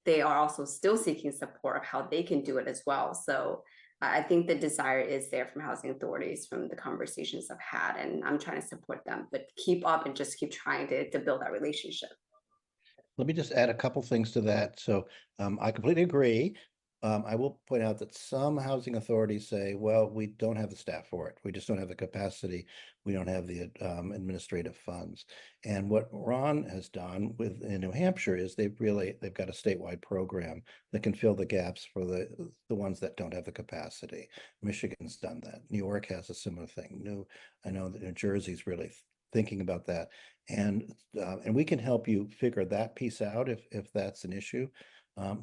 They are also still seeking support of how they can do it as well. So I think the desire is there from housing authorities from the conversations I've had, and I'm trying to support them, but keep up and just keep trying to build that relationship. Let me just add a couple things to that. So I completely agree. I will point out that some housing authorities say, well, we don't have the staff for it. We just don't have the capacity. We don't have the administrative funds. And what Ron has done in New Hampshire is they've got a statewide program that can fill the gaps for the ones that don't have the capacity. Michigan's done that. New York has a similar thing. I know that New Jersey's really thinking about that. And we can help you figure that piece out if that's an issue.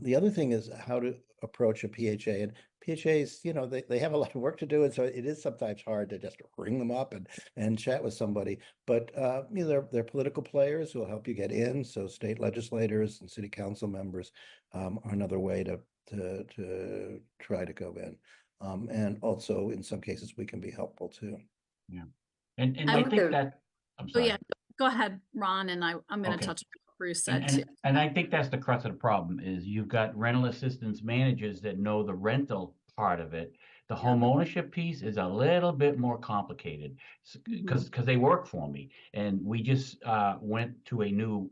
The other thing is how to approach a PHA, and PHAs, they have a lot of work to do, and so it is sometimes hard to just ring them up and chat with somebody. But they're political players who will help you get in. So state legislators and city council members are another way to try to go in. And also in some cases we can be helpful too. Yeah, and I think that I'm sorry. Oh yeah, go ahead, Ron, and I'm going to Okay. touch on what Bruce said too. And I think that's the crux of the problem is you've got rental assistance managers that know the rental part of it. The home ownership piece is a little bit more complicated because they work for me. And we just went to a new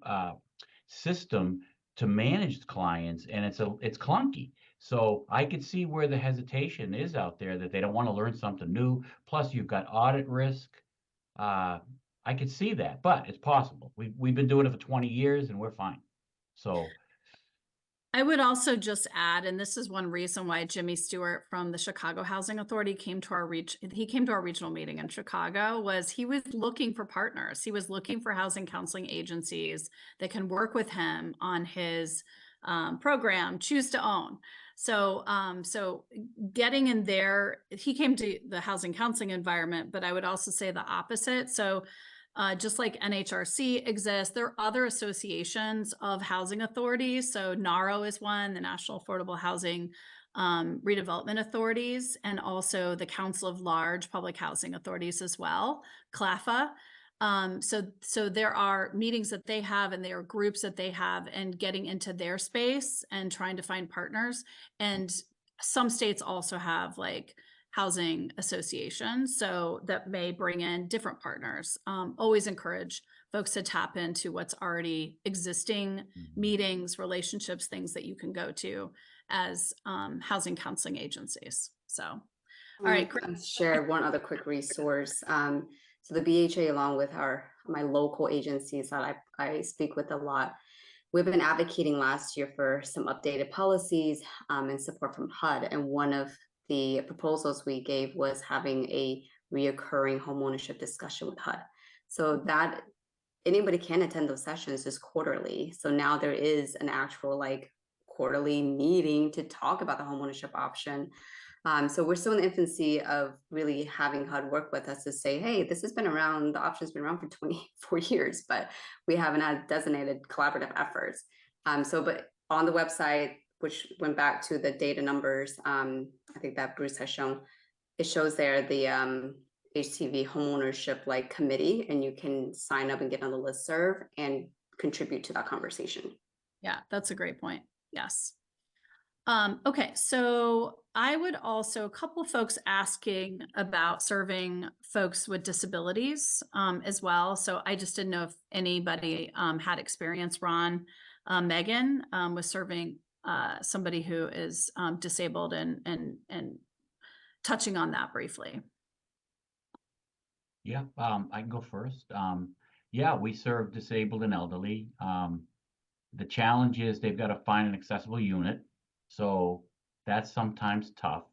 system to manage clients, and it's clunky. So I could see where the hesitation is out there, that they don't want to learn something new. Plus you've got audit risk. I could see that, but it's possible. We've been doing it for 20 years and we're fine. So I would also just add, and this is one reason why Jimmy Stewart from the Chicago Housing Authority came to our regional meeting in Chicago, was he was looking for partners. He was looking for housing counseling agencies that can work with him on his program, Choose to Own. So, getting in there, he came to the housing counseling environment, but I would also say the opposite. So just like NHRC exists, there are other associations of housing authorities. So NARO is one, the National Affordable Housing Redevelopment Authorities, and also the Council of Large Public Housing Authorities as well, CLAFA. So there are meetings that they have, and there are groups that they have, and getting into their space and trying to find partners. And some states also have like housing associations, so that may bring in different partners. Always encourage folks to tap into what's already existing meetings, relationships, things that you can go to as housing counseling agencies. So, all right, I'll share one other quick resource. So the BHA, along with my local agencies that I speak with a lot, we've been advocating last year for some updated policies and support from HUD. And one of the proposals we gave was having a reoccurring homeownership discussion with HUD. So that anybody can attend those sessions just quarterly. So now there is an actual like quarterly meeting to talk about the homeownership option. So we're still in the infancy of really having HUD work with us to say, hey, this has been around, the option's been around for 24 years, but we haven't had designated collaborative efforts. But on the website, which went back to the data numbers, I think that Bruce has shown, it shows there the HCV homeownership like committee, and you can sign up and get on the listserv and contribute to that conversation. Yeah, that's a great point. Yes. Okay, so I would also, a couple of folks asking about serving folks with disabilities as well. So I just didn't know if anybody had experience, Ron, Megan, with serving somebody who is disabled and touching on that briefly. Yeah, I can go first. Yeah, we serve disabled and elderly. The challenge is they've got to find an accessible unit. So that's sometimes tough.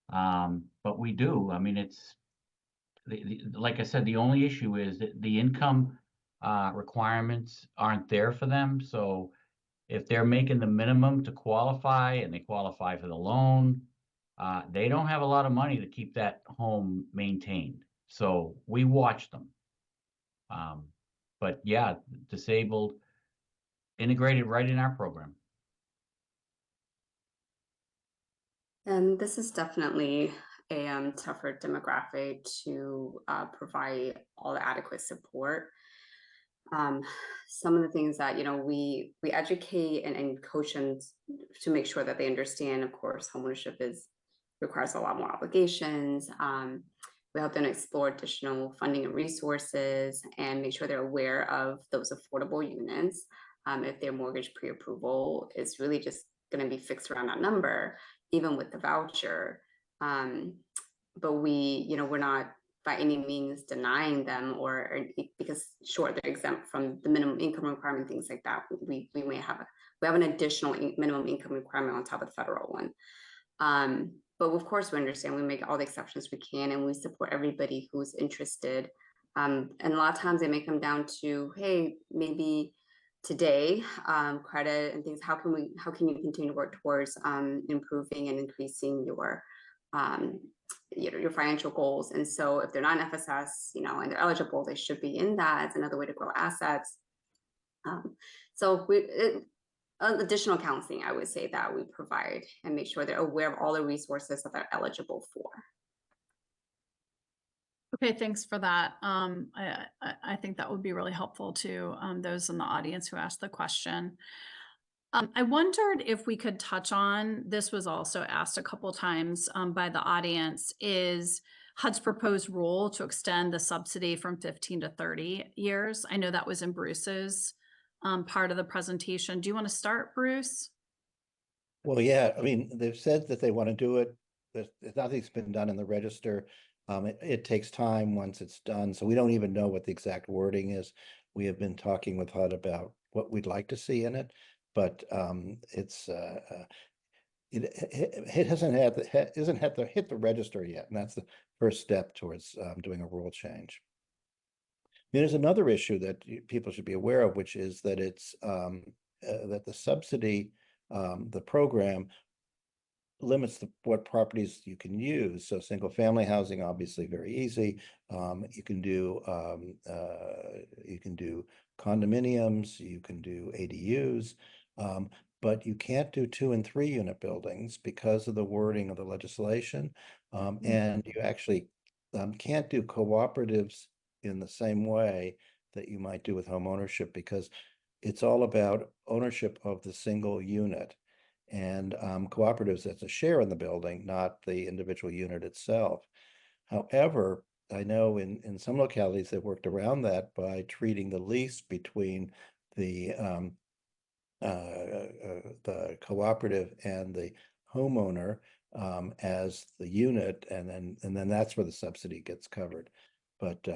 But we do. I mean, it's like I said, the only issue is that the income requirements aren't there for them. So if they're making the minimum to qualify and they qualify for the loan, they don't have a lot of money to keep that home maintained. So we watch them. But yeah, disabled, integrated right in our program. And this is definitely a tougher demographic to provide all the adequate support. Some of the things that, you know, we educate and coach them to make sure that they understand, of course, homeownership requires a lot more obligations. We help them explore additional funding and resources and make sure they're aware of those affordable units. If their mortgage pre-approval is really just going to be fixed around that number, even with the voucher. But we're not by any means denying them, or because sure, they're exempt from the minimum income requirement, things like that. We have an additional minimum income requirement on top of the federal one. But of course, we understand we make all the exceptions we can, and we support everybody who's interested. And a lot of times they may come down to, hey, maybe today, credit and things. How can you continue to work towards improving and increasing your financial goals? And so if they're not in FSS, and they're eligible, they should be in that. It's another way to grow assets. Additional counseling, I would say, that we provide and make sure they're aware of all the resources that they're eligible for. Okay, thanks for that. I think that would be really helpful to those in the audience who asked the question. I wondered if we could touch on, this was also asked a couple times by the audience, is HUD's proposed rule to extend the subsidy from 15 to 30 years. I know that was in Bruce's part of the presentation. Do you want to start, Bruce? Well, yeah, I mean, they've said that they want to do it. Nothing's been done in the register. It takes time once it's done, so we don't even know what the exact wording is. We have been talking with HUD about what we'd like to see in it, but it isn't had to hit the register yet, and that's the first step towards doing a rule change. There's another issue that people should be aware of, which is that it's that the subsidy, the program limits what properties you can use. So single family housing, obviously very easy. You can do condominiums, you can do ADUs, but you can't do 2 and 3 unit buildings because of the wording of the legislation. And you actually can't do cooperatives in the same way that you might do with home ownership, because it's all about ownership of the single unit. And cooperatives, that's a share in the building, not the individual unit itself. However, I know in some localities they've worked around that by treating the lease between the cooperative and the homeowner as the unit, and then that's where the subsidy gets covered. But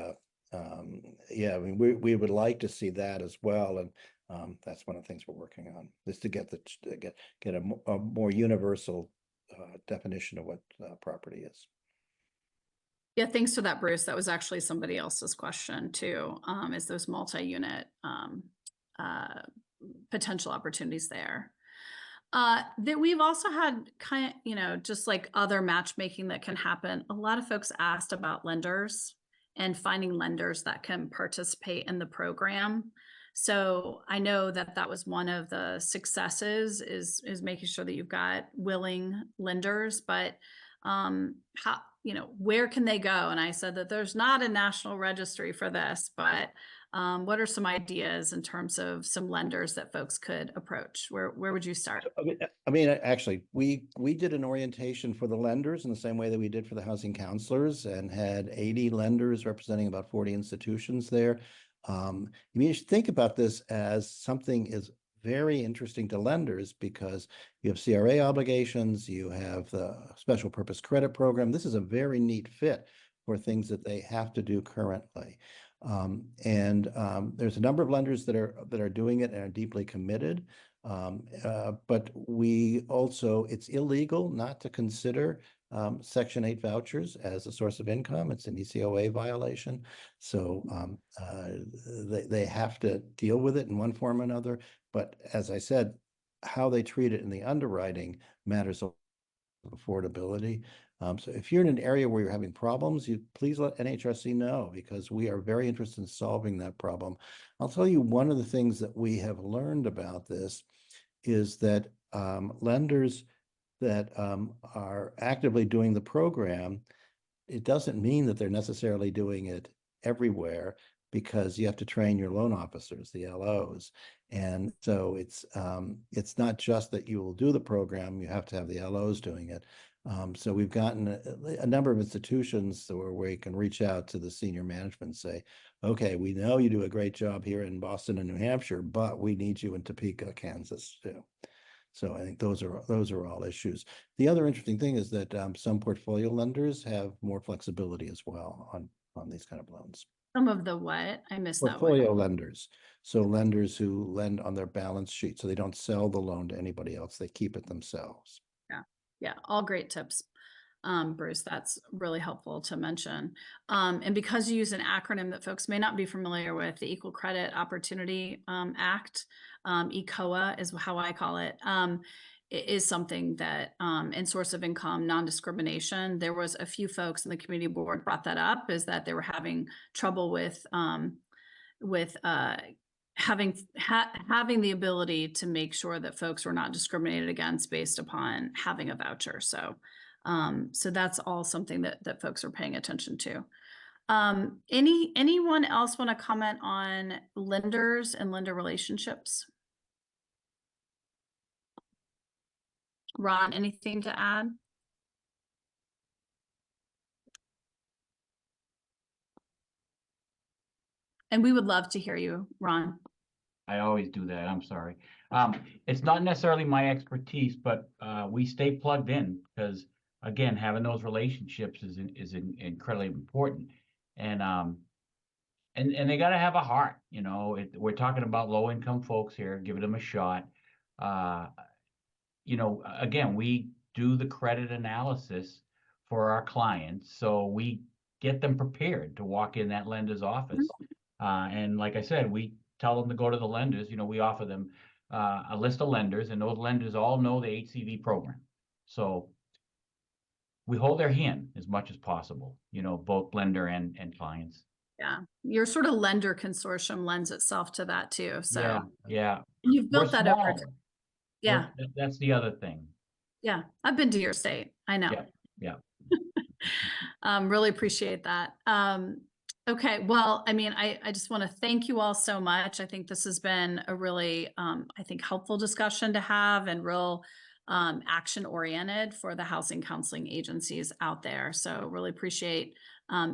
yeah, I mean, we would like to see that as well, and that's one of the things we're working on, is to get a more universal definition of what property is. Yeah, thanks for that, Bruce. That was actually somebody else's question too, is those multi-unit potential opportunities there. That we've also had just like other matchmaking that can happen. A lot of folks asked about lenders and finding lenders that can participate in the program. So I know that that was one of the successes is making sure that you've got willing lenders, but how, where can they go? And I said that there's not a national registry for this, but what are some ideas in terms of some lenders that folks could approach? Where would you start? Actually, we did an orientation for the lenders in the same way that we did for the housing counselors, and had 80 lenders representing about 40 institutions there. You should think about this as something is very interesting to lenders, because you have CRA obligations, you have the special purpose credit program. This is a very neat fit for things that they have to do currently. There's a number of lenders that are doing it and are deeply committed. But we also, it's illegal not to consider Section 8 vouchers as a source of income. It's an ECOA violation. So they have to deal with it in one form or another. But as I said, how they treat it in the underwriting matters of affordability. So if you're in an area where you're having problems, you please let NHRC know, because we are very interested in solving that problem. I'll tell you, one of the things that we have learned about this is that lenders that are actively doing the program, it doesn't mean that they're necessarily doing it everywhere, because you have to train your loan officers, the LOs. And so it's not just that you will do the program, you have to have the LOs doing it. So we've gotten a number of institutions where we can reach out to the senior management and say, okay, we know you do a great job here in Boston and New Hampshire, but we need you in Topeka, Kansas too. So I think those are all issues. The other interesting thing is that some portfolio lenders have more flexibility as well on these kind of loans. Some of the what? I missed that one. Portfolio lenders. So lenders who lend on their balance sheet, so they don't sell the loan to anybody else, they keep it themselves. Yeah, all great tips, Bruce. That's really helpful to mention. And because you use an acronym that folks may not be familiar with, the Equal Credit Opportunity Act, ECOA is how I call it, is something that in source of income non-discrimination, there was a few folks in the community board brought that up, is that they were having trouble with having the ability to make sure that folks were not discriminated against based upon having a voucher. So that's all something that folks are paying attention to. Anyone else want to comment on lenders and lender relationships? Ron, anything to add? And we would love to hear you, Ron. I always do that. I'm sorry. It's not necessarily my expertise, but we stay plugged in, because again, having those relationships is incredibly important. And they got to have a heart. We're talking about low income folks here, giving them a shot. Again, we do the credit analysis for our clients, so we get them prepared to walk in that lender's office. And like I said, we tell them to go to the lenders. We offer them a list of lenders, and those lenders all know the HCV program. So we hold their hand as much as possible, both lender and clients. Yeah, your sort of lender consortium lends itself to that too. So yeah. You've built that over time. Yeah. That's the other thing. Yeah, I've been to your state. I know. Yeah. Really appreciate that. Okay, well, I just want to thank you all so much. I think this has been a really, I think, helpful discussion to have, and real action oriented for the housing counseling agencies out there. So really appreciate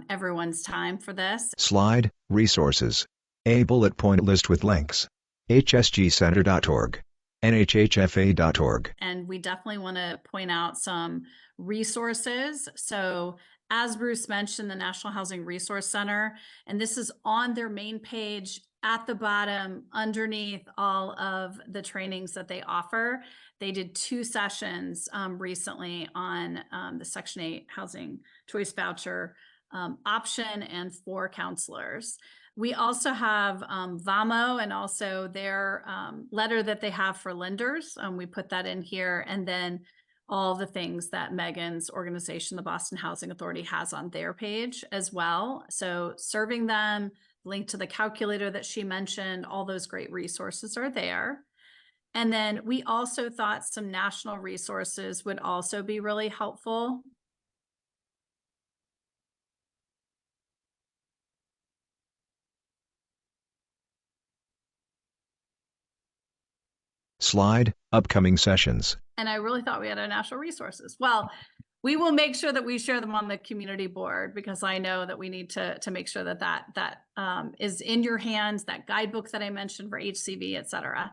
everyone's time for this. Slide, resources. A bullet point list with links. hsgcenter.org. nhhfa.org. And we definitely want to point out some resources. So as Bruce mentioned, the National Housing Resource Center, and this is on their main page at the bottom underneath all of the trainings that they offer. They did 2 sessions recently on the Section 8 Housing Choice Voucher option and for counselors. We also have VAMO and also their letter that they have for lenders. We put that in here, and then all the things that Megan's organization, the Boston Housing Authority, has on their page as well. So serving them, link to the calculator that she mentioned, all those great resources are there. And then we also thought some national resources would also be really helpful. Slide, upcoming sessions. And I really thought we had our national resources. Well, we will make sure that we share them on the community board, because I know that we need to make sure that that is in your hands, that guidebook that I mentioned for HCV, et cetera.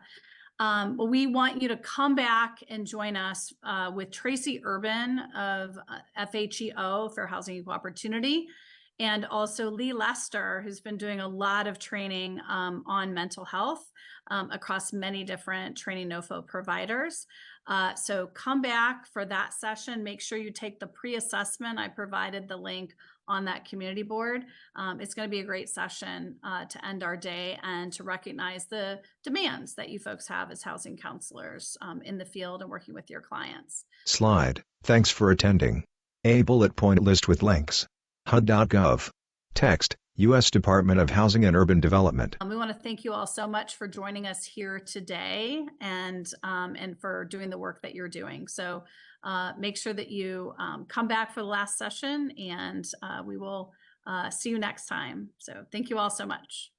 We want you to come back and join us with Tracy Urban of FHEO, Fair Housing Equal Opportunity, and also Lee Lester, who's been doing a lot of training on mental health across many different training NOFO providers. So come back for that session. Make sure you take the pre-assessment. I provided the link on that community board. It's going to be a great session to end our day and to recognize the demands that you folks have as housing counselors in the field and working with your clients. Slide, thanks for attending. A bullet point list with links. HUD.gov. Text, U.S. Department of Housing and Urban Development. We want to thank you all so much for joining us here today and for doing the work that you're doing. So make sure that you come back for the last session, and we will see you next time. So thank you all so much.